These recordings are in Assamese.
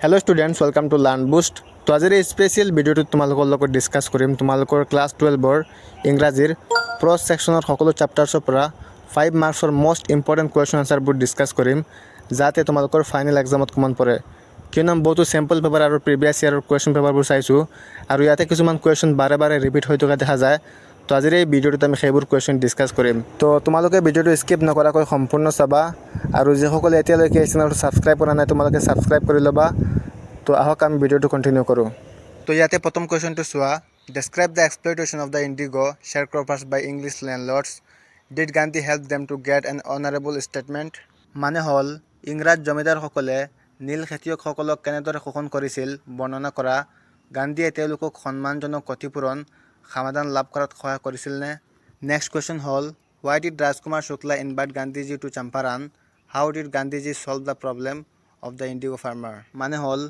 Hello' students, welcome to learn Boost. তো আজিৰ এই স্পেচিয়েল ভিডিঅ'টোত তোমালোকৰ লগত ডিছকাছ কৰিম তোমালোকৰ ক্লাছ 12ৰ ইংৰাজীৰ প্ৰজ ছেকশ্যনৰ সকলো চেপ্টাৰ্ছৰ পৰা 5 মাৰ্কছৰ মষ্ট ইম্পৰ্টেণ্ট কুৱেশ্যন আনচাৰবোৰ ডিছকাছ কৰিম, যাতে তোমালোকৰ ফাইনেল এক্সামত কমন পৰে। কিয়নো বহুতো চেম্পল পেপাৰ আৰু প্ৰিভিয়াছ ইয়াৰৰ কুৱেশ্যন পেপাৰবোৰ চাইছোঁ, আৰু ইয়াতে কিছুমান কুৱেশ্যন বাৰে বাৰে ৰিপিট হৈ থকা দেখা যায়। তো আজিৰ এই ভিডিঅ'টোত আমি সেইবোৰ কুৱেশ্যন ডিছকাছ কৰিম। তো তোমালোকে ভিডিঅ'টো স্কিপ নকৰাকৈ সম্পূৰ্ণ চাবা, আৰু যিসকলে এতিয়ালৈকে এই চেনেলটো ছাবস্ক্ৰাইব কৰা নাই তোমালোকে ছাবস্ক্ৰাইব কৰি ল'বা। তো আহক আমি ভিডিঅ'টো কণ্টিনিউ কৰোঁ। তো ইয়াতে প্ৰথম কুৱেশ্যনটো চোৱা। Describe the exploitation of the indigo sharecroppers by English landlords. Did Gandhi help them to get an honourable statement? মানে হ'ল ইংৰাজ জমিদাৰসকলে নীল খেতিয়কসকলক কেনেদৰে শোষণ কৰিছিল বৰ্ণনা কৰা। গান্ধীয়ে তেওঁলোকক সন্মানজনক ক্ষতিপূৰণ সমাধান লাভ কৰাত সহায় কৰিছিলনে? নেক্সট কুৱেশ্যন হ'ল why did Rajkumar Shukla invite Gandhiji to Champaran? How did Gandhiji solve the problem of the indigo farmer? মানে হ'ল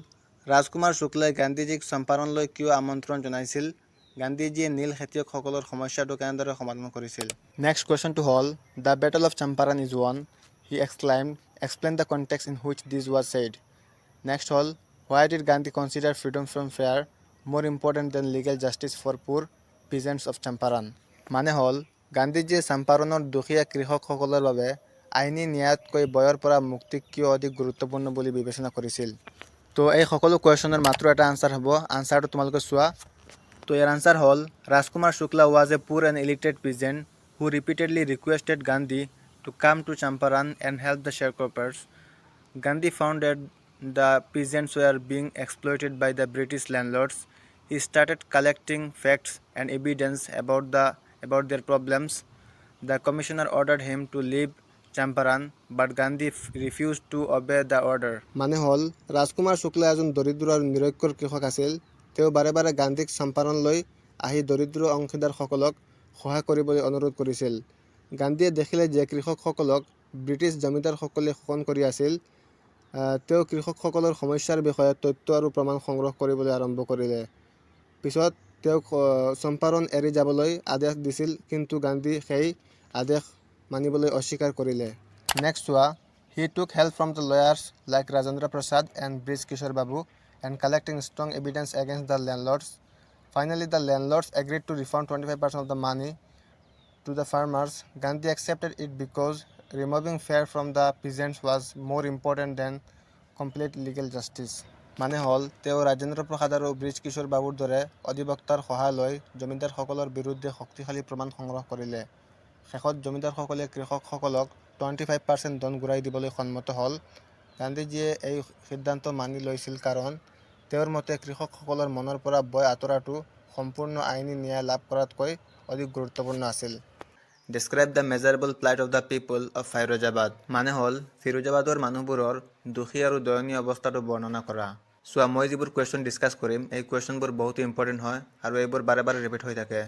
ৰাজকুমাৰ শুক্লাই গান্ধীজীক চম্পাৰণলৈ কিয় আমন্ত্ৰণ জনাইছিল? গান্ধীজীয়ে নীল খেতিয়কসকলৰ সমস্যাটো কেনেদৰে সমাধান কৰিছিল? নেক্সট কুৱেশ্যনটো হ'ল the battle of Champaran is won, he exclaimed, explain the context in which this was said. Next হ'ল why did Gandhi consider freedom from fear more important than legal justice for poor peasants of Champaran? মানে হ'ল গান্ধীজীয়ে চম্পাৰণৰ দুখীয়া কৃষকসকলৰ বাবে আইনী ন্যায়তকৈ বয়ৰ পৰা মুক্তিক কিয় অধিক গুৰুত্বপূৰ্ণ বুলি বিবেচনা কৰিছিল? তো এই সকলো কুৱেশ্যনৰ মাত্ৰ এটা আনচাৰ হ'ব। আনচাৰটো তোমালোকে চোৱা। তো ইয়াৰ আনচাৰ হ'ল ৰাজকুমাৰ শুক্লা was a poor and illiterate peasant who repeatedly requested Gandhi to come to Champaran and help the sharecroppers. Gandhi found that the peasants were being exploited by the British landlords. He started collecting facts and evidence about their problems. The commissioner ordered him to leave Champaran, but Gandhi refused to obey the order. মানে হ'ল ৰাজকুমাৰ শুক্লা এজন দৰিদ্ৰ আৰু নিৰক্ষৰ কৃষক আছিল। তেওঁ বাৰে বাৰে গান্ধীক চম্পাৰণলৈ আহি দৰিদ্ৰ অংশীদাৰসকলক সহায় কৰিবলৈ অনুৰোধ কৰিছিল। গান্ধীয়ে দেখিলে যে কৃষকসকলক ব্ৰিটিছ জমিদাৰসকলে শোষণ কৰি আছিল। তেওঁ কৃষকসকলৰ সমস্যাৰ বিষয়ে তথ্য আৰু প্ৰমাণ সংগ্ৰহ কৰিবলৈ আৰম্ভ কৰিলে। পিছত তেওঁক চম্পাৰণ এৰি যাবলৈ আদেশ দিছিল, কিন্তু গান্ধী সেই আদেশ মানিবলৈ অস্বীকাৰ কৰিলে। নেক্সট চোৱা। He took help from the lawyers like Rajendra Prasad and Brij Kishore Babu and collecting strong evidence against the landlords. Finally the landlords agreed to refund 25% of the money to the farmers. Gandhi accepted it because removing fear from the peasants was more important than complete legal justice. মানে হ'ল তেওঁ ৰাজেন্দ্ৰ প্ৰসাদ আৰু ব্ৰিজ কিশোৰ বাবুৰ দৰে অধিবক্তাৰ সহায় লৈ জমিদাৰসকলৰ বিৰুদ্ধে শক্তিশালী প্ৰমাণ সংগ্ৰহ কৰিলে। শেষত জমিদাৰসকলে কৃষকসকলক 25% ধন ঘূৰাই দিবলৈ সন্মত হ'ল। গান্ধীজীয়ে এই সিদ্ধান্ত মানি লৈছিল কাৰণ তেওঁৰ মতে কৃষকসকলৰ মনৰ পৰা ভয় আঁতৰাটো সম্পূৰ্ণ আইনী ন্যায় লাভ কৰাতকৈ অধিক গুৰুত্বপূৰ্ণ আছিল। Describe the miserable plight of the people of Firozabad. মানে হ'ল ফিৰোজাবাদৰ মানুহবোৰৰ দুখী আৰু দয়নীয় অৱস্থাটো বৰ্ণনা কৰা। চোৱা, মই যিবোৰ কুৱেশ্যন ডিছকাছ কৰিম এই কুৱেশ্যনবোৰ বহুতো ইম্পৰ্টেণ্ট হয় আৰু এইবোৰ বাৰে বাৰে ৰিপিট হৈ থাকে।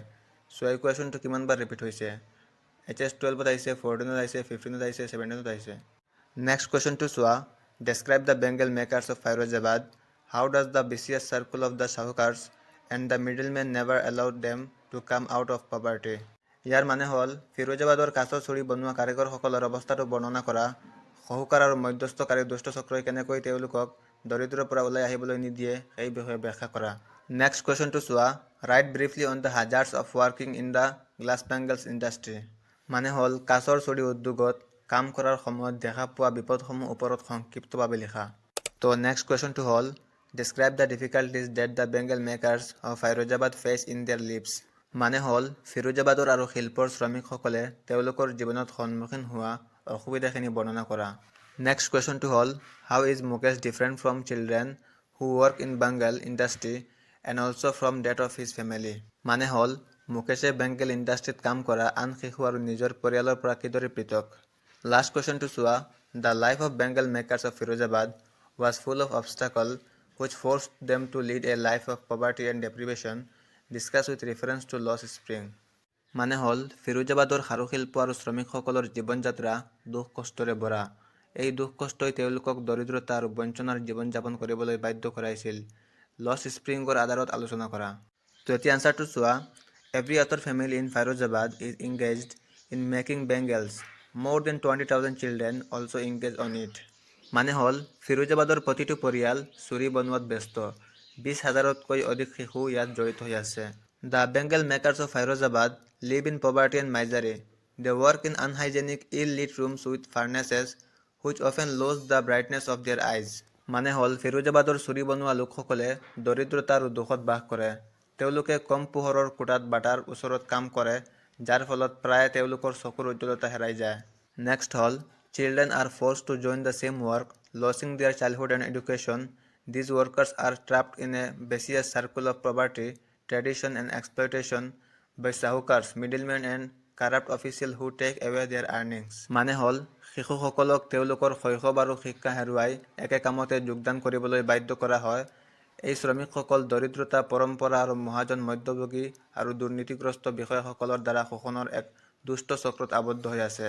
চোৱা, এই কুৱেশ্যনটো কিমানবাৰ ৰিপিট হৈছে। HS12ত আহিছে, 14ত আহিছে, 15ত আহিছে, 17ত আহিছে। নেক্সট কুৱেশ্যনটো চোৱা। Describe the bangle makers of Firozabad. How does the vicious circle of the sahukars and the middlemen never allowed them to come out of poverty? ইয়াৰ মানে হ'ল ফিৰোজাবাদৰ কাঁচৰ চুৰি বনোৱা কাৰিকৰসকলৰ অৱস্থাটো বৰ্ণনা কৰা। সহুকাৰ আৰু মধ্যস্থকাৰী দুষ্ট চক্ৰই কেনেকৈ তেওঁলোকক দৰিদ্ৰৰ পৰা ওলাই আহিবলৈ নিদিয়ে সেই বিষয়ে ব্যাখ্যা কৰা। নেক্সট কুৱেশ্যনটো চোৱা। Write briefly on the hazards of working in the glass bangles industry. মানে হ'ল কাঁচৰ চুৰি উদ্যোগত কাম কৰাৰ সময়ত দেখা পোৱা বিপদসমূহ ওপৰত সংক্ষিপ্তভাৱে লিখা। তো নেক্সট কুৱেশ্যনটো হ'ল describe the difficulties that the bangle makers of Firozabad face in their lives. মানে হ'ল ফিৰোজাবাদৰ আৰু শিল্পৰ শ্ৰমিকসকলে তেওঁলোকৰ জীৱনত সন্মুখীন হোৱা অসুবিধাখিনি বৰ্ণনা কৰা। নেক্সট কুৱেশ্যনটো হ'ল how is Mukesh different from children who work in bangle industry and also' from that of his family? মানে হ'ল মুকেশে বেংগল ইণ্ডাষ্ট্ৰীত কাম কৰা আন শিশু আৰু নিজৰ পৰিয়ালৰ পৰা কিদৰে পৃথক। লাষ্ট কুৱেশ্যনটো চোৱা। The life of bangle makers of Firozabad was full of obstacle which forced them to lead a life of poverty and deprivation. Discuss with reference to Lost Spring. মানে হ'ল ফিৰোজাবাদৰ সাৰুশিল্প আৰু শ্ৰমিকসকলৰ জীৱন যাত্ৰা দুখ কষ্টৰে ভৰা। এই দুখ কষ্টই তেওঁলোকক দৰিদ্ৰতা আৰু বঞ্চনাৰ জীৱন যাপন কৰিবলৈ বাধ্য কৰাইছিল। লছ স্প্ৰিঙৰ আধাৰত আলোচনা কৰা। তো এতিয়া আনচাৰটো চোৱা। Every other family in Firozabad is engaged in making bangles. More than 20,000 children also engage on it. মানে হ'ল ফিৰোজাবাদৰ প্ৰতিটো পৰিয়াল চুৰি বনোৱাত ব্যস্ত। 20,000তকৈ অধিক শিশু ইয়াত জড়িত হৈ আছে। The bangle makers of Firozabad live in poverty and misery. They work in unhygienic ill-lit rooms with furnaces which often lose the brightness of their eyes. মানে হ'ল ফিৰোজাবাদৰ চুৰি বনোৱা লোকসকলে দৰিদ্ৰতা আৰু দুখত বাস কৰে। তেওঁলোকে কম পোহৰৰ কোঠাত বাটাৰ ওচৰত কাম কৰে, যাৰ ফলত প্ৰায়ে তেওঁলোকৰ চকুৰ উজ্জ্বলতা হেৰাই যায়। নেক্সট হ'ল children are forced to join the same work, losing their childhood and education. These workers are trapped in a vicious circle of poverty, tradition and exploitation by sahukars, middlemen and corrupt officials who take away their earnings. মানে হ'ল শিশুসকলক তেওঁলোকৰ শৈশৱ আৰু শিক্ষা হেৰুৱাই একে কামতে যোগদান কৰিবলৈ বাধ্য কৰা হয়। এই শ্ৰমিকসকল দৰিদ্ৰতা, পৰম্পৰা আৰু মহাজন মধ্যভোগী আৰু দুৰ্নীতিগ্ৰস্ত বিষয়াসকলৰ দ্বাৰা শোষণৰ এক দুষ্ট চক্ৰত আবদ্ধ হৈ আছে,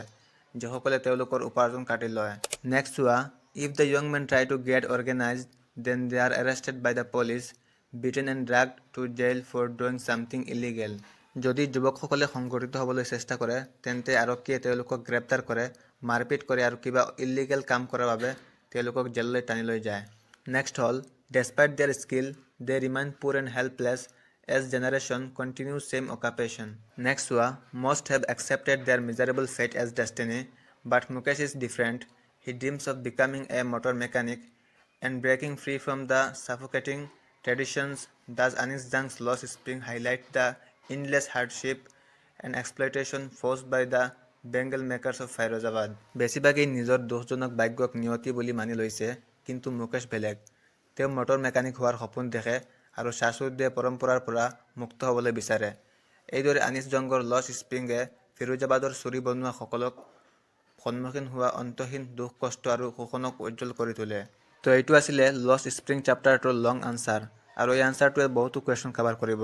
যিসকলে তেওঁলোকৰ উপাৰ্জন কাটি লয়। নেক্সট চোৱা, if the young men try to get organised, then they are arrested by the police, beaten and dragged to jail for doing something illegal. যদি যুৱকসকলে সংগঠিত হ'বলৈ চেষ্টা কৰে, তেন্তে আৰক্ষীয়ে তেওঁলোকক গ্ৰেপ্তাৰ কৰে, মাৰপিট কৰে আৰু কিবা ইলিগেল কাম কৰাৰ বাবে তেওঁলোকক জেললৈ টানি লৈ যায়। নেক্সট হ'ল ডেছপাইট দেয়াৰ স্কিল, দে ৰিমাইন পুৰ and helpless as generation continues same occupation. Next চোৱা, most have accepted their miserable fate as destiny, but Mukesh is different. He dreams of becoming a motor mechanic and breaking free from the suffocating traditions. Thus Anis Jang's Lost Spring highlight the endless hardship and exploitation forced by the Bengal makers of Firozabad. বেছিভাগেই নিজৰ দোষজনক ভাগ্যক নিয়তি বুলি মানি লৈছে, কিন্তু মুকেশ বেলেগ। তেওঁ মটৰ মেকানিক হোৱাৰ সপোন দেখে আৰু শাশ্বতীয় পৰম্পৰাৰ পৰা মুক্ত হ'বলৈ বিচাৰে। এইদৰে আনিছ জংগৰ লষ্ট স্প্ৰিঙে ফিৰোজাবাদৰ চুৰি বনোৱাসকলক সন্মুখীন হোৱা অন্তহীন দুখ, কষ্ট আৰু শোষণক উজ্জ্বল কৰি তোলে। তো এইটো আছিলে লষ্ট স্প্ৰিং চেপ্টাৰটোৰ লং আনচাৰ, আৰু এই আনচাৰটোৱে বহুতো কুৱেশ্যন কভাৰ কৰিব।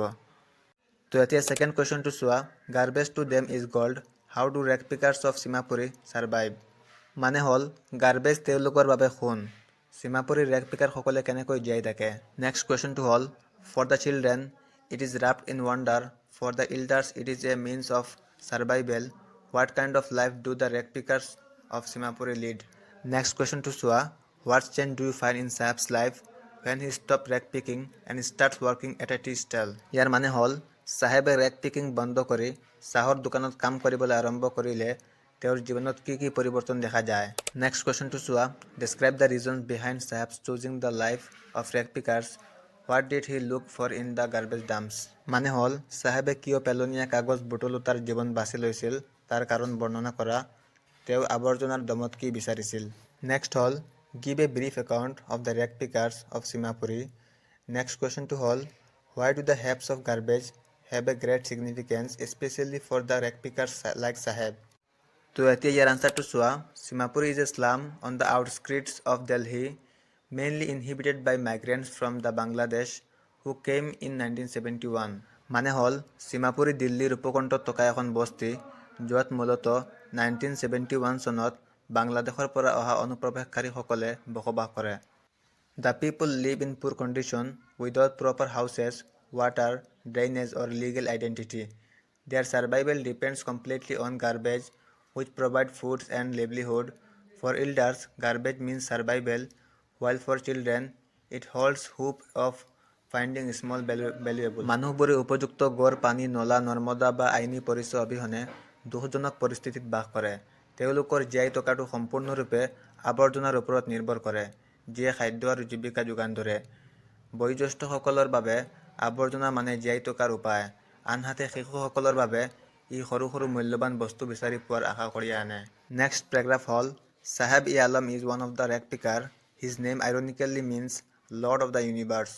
তো এতিয়া ছেকেণ্ড কুৱেশ্যনটো চোৱা, garbage to them is gold, how do rag pickers of Seemapuri survive. মানে হ'ল গাৰ্বেজ তেওঁলোকৰ বাবে সোণ, সীমাপুৰীৰ ৰেক পিকাৰসকলে কেনেকৈ জীয়াই থাকে। নেক্সট কুৱেশ্যনটো হ'ল, for the children it is wrapped in wonder, for the elders it is a means of survival. What kind of life do the rag pickers of Simapuri lead? Next question to চোৱা, what change do you find in Saheb's life when he stopped rag picking and starts working at a tea stall? ইয়াৰ মানে হ'ল চাহেবে ৰেগ পিকিং বন্ধ কৰি চাহৰ দোকানত কাম কৰিবলৈ আৰম্ভ কৰিলে তেওঁৰ জীৱনত কি কি পৰিৱৰ্তন দেখা যায়। নেক্সট কুৱেশ্যনটো চোৱা, describe the reasons behind Saheb's choosing the life of rag pickers. What did he look for in the garbage dumps? মানে হ'ল চাহেবে কিয় পেলনীয়া কাগজ বুটলোতাৰ জীৱন বাছি লৈছিল তাৰ কাৰণ বৰ্ণনা কৰা। তেওঁ আৱৰ্জনাৰ দমত কি বিচাৰিছিল। নেক্সট হ'ল, give a brief account of the rag pickers of Simapuri. Next কুৱেশ্যনটো হ'ল, why do the heaps of garbage have a great significance, especially for the rag pickers like Saheb? তো এতিয়া ইয়াৰ আনচাৰটো চোৱা, Simapuri is a slum on the outskirts of Delhi, mainly inhabited by migrants from the Bangladesh who came in 1971. মানে হ'ল সীমাপুৰী দিল্লীৰ উপকণ্ঠত থকা এখন বস্তি, য'ত মূলতঃ 1971 চনত বাংলাদেশৰ পৰা অহা অনুপ্ৰৱেশকাৰীসকলে বসবাস কৰে। The people live in poor condition without proper houses, water, drainage or legal identity. Their survival depends completely on garbage, which provide foods and livelihood. For elders, garbage means survival, while for children, it holds hope of finding small valuable. মানুহবোৰে উপযুক্ত গড়, পানী, নলা, নৰ্মদা বা আইনী পৰিচয় অবিহনে দুখজনক পৰিস্থিতিত বাস কৰে। তেওঁলোকৰ জীয়াই থকাটো সম্পূৰ্ণৰূপে আৱৰ্জনাৰ ওপৰত নিৰ্ভৰ কৰে, যিয়ে খাদ্য আৰু জীৱিকা যোগান ধৰে। বয়োজ্যেষ্ঠসকলৰ বাবে আৱৰ্জনা মানে জীয়াই থকাৰ উপায়, আনহাতে শিশুসকলৰ বাবে ই সৰু সৰু মূল্যৱান বস্তু বিচাৰি পোৱাৰ আশা কৰি আনে। নেক্সট পেৰাগ্ৰাফ হ'ল, Saheb-e-Alam is one of the rag picker. His name ironically means Lord of the Universe.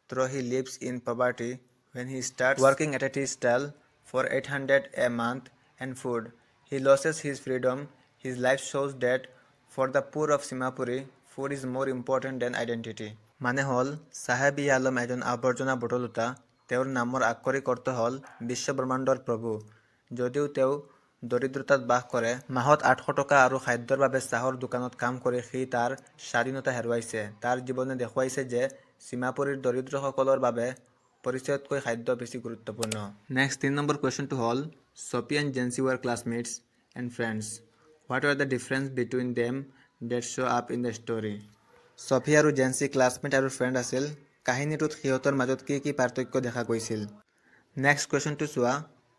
Though he lives in poverty, when he starts working at a tea stall for 800 a month and food, he loses his freedom. His life shows that for the poor of Simapuri, food is more important than identity. মানে হ'ল Saheb-e-Alam এজন আৱৰ্জনা বুটলোতা, তেওঁৰ নামৰ আক্ষৰিক অৰ্থ হ'ল বিশ্বব্ৰহ্মাণ্ডৰ প্ৰভু। যদিও তেওঁ দৰিদ্ৰতাত বাস কৰে, মাহত 800 টকা আৰু খাদ্যৰ বাবে চাহৰ দোকানত কাম কৰি সি তাৰ স্বাধীনতা হেৰুৱাইছে। তাৰ জীৱনে দেখুৱাইছে যে সীমাপুৰীৰ দৰিদ্ৰসকলৰ বাবে পৰিচয়তকৈ খাদ্য বেছি গুৰুত্বপূৰ্ণ। নেক্সট 3 নম্বৰ কুৱেশ্যনটো হ'ল, Sophie and Jansi were classmates and friends. What were the difference between them? that show up in the story. Sophie আৰু জেন্সি ক্লাছমেট আৰু ফ্ৰেণ্ড আছিল। কাহিনীটোত সিহঁতৰ মাজত কি পাৰ্থক্য দেখা গৈছিল? নেক্সট কুৱেশ্যনটো চোৱা।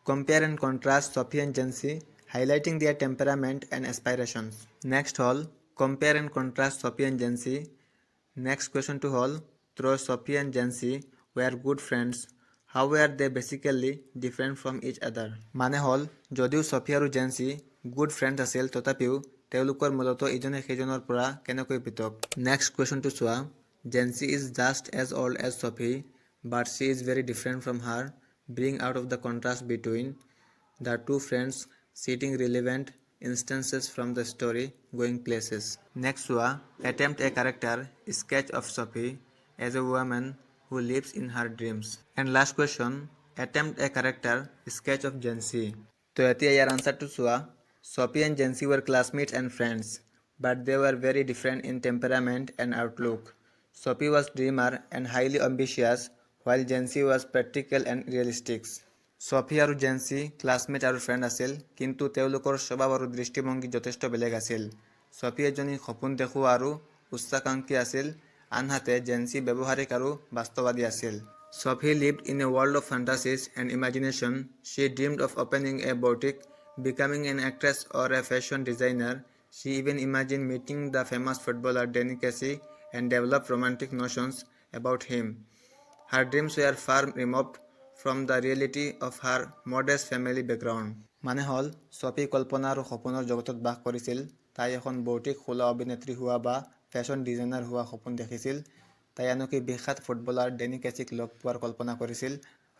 Compare and contrast Sophie and Jancy, highlighting their temperament and aspirations. Next হ'ল compare and contrast Sophie and Jancy. Next কুৱেশ্যনটো হ'ল though Sophie and Jancy were good friends, how were they basically different from each other? মানে হ'ল যদিও Sophie আৰু Jancy গুড ফ্ৰেণ্ড আছিল তথাপিও তেওঁলোকৰ মূলতঃ ইজনে সিজনৰ পৰা কেনেকৈ পৃথক। নেক্সট কুৱেশ্যনটো চোৱা। Jancy is just as old as Sophie, but she is very different from her, bring out of the contrast between the two friends, citing relevant instances from the story, going places. Next চোৱা। Attempt a character sketch of Sophie as a woman who lives in her dreams. And last question, attempt a character sketch of Jancy. তো এতিয়া ইয়াৰ আনসাৰটো চোৱা। Sophie and Jancy were classmates and friends, but they were very different in temperament and outlook. Sophie was dreamer and highly ambitious, while Jancy was practical and realistic. Sophie আৰু Jancy ক্লাছমেট আৰু ফ্ৰেণ্ড আছিল, কিন্তু তেওঁলোকৰ স্বভাৱ আৰু দৃষ্টিভংগী যথেষ্ট বেলেগ আছিল। Sophie এজনী সপোন দেখুওৱা আৰু উচ্চাকাংক্ষী আছিল, আনহাতে Jancy ব্যৱহাৰিক আৰু বাস্তৱবাদী আছিল। Sophie lived in a world of fantasies and imagination. She dreamed of opening a boutique, becoming an actress or a fashion designer. She even imagined meeting the famous footballer Danny Casey and developed romantic notions about him. Her dreams were far removed from the reality of her modest family background. মানে হ'ল Sophie কল্পনা আৰু সপোনৰ জগতত বাস কৰিছিল। তাই এখন বৌটিক খোলা অভিনেত্ৰী হোৱা বা ফেশ্বন ডিজাইনাৰ হোৱা সপোন দেখিছিল। তাই আনকি বিখ্যাত ফুটবলাৰ ডেনি কেচিক লগ পোৱাৰ কল্পনা কৰিছিল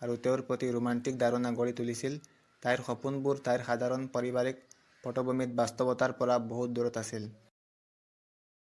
আৰু তেওঁৰ প্ৰতি ৰোমান্টিক ধাৰণা গঢ়ি তুলিছিল। তাইৰ সপোনবোৰ তাইৰ সাধাৰণ পাৰিবাৰিক পটভূমিত বাস্তৱতাৰ পৰা বহুত দূৰত আছিল।